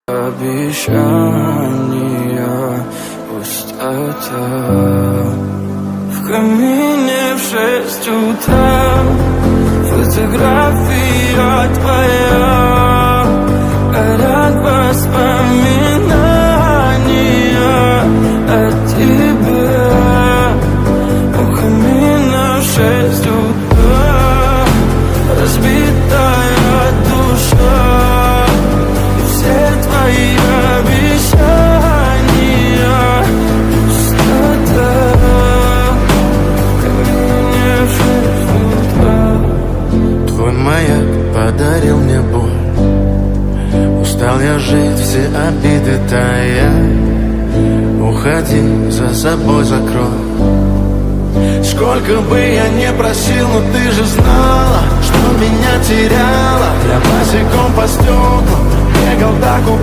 Обещания, пустота. В камине в 6 утра фотография твоя, горят воспоминания о тебе. У камина в 6 утра разбитая душа, и все твои обещания пустота. В камине в 6 утра. Твой маяк подарил мне боль. Устал я жить, все обиды тая. Уходи, за собой закрой. Сколько бы я не просил, но ты же знала, что меня теряла. Я босиком по стеклам бегал так упрямо.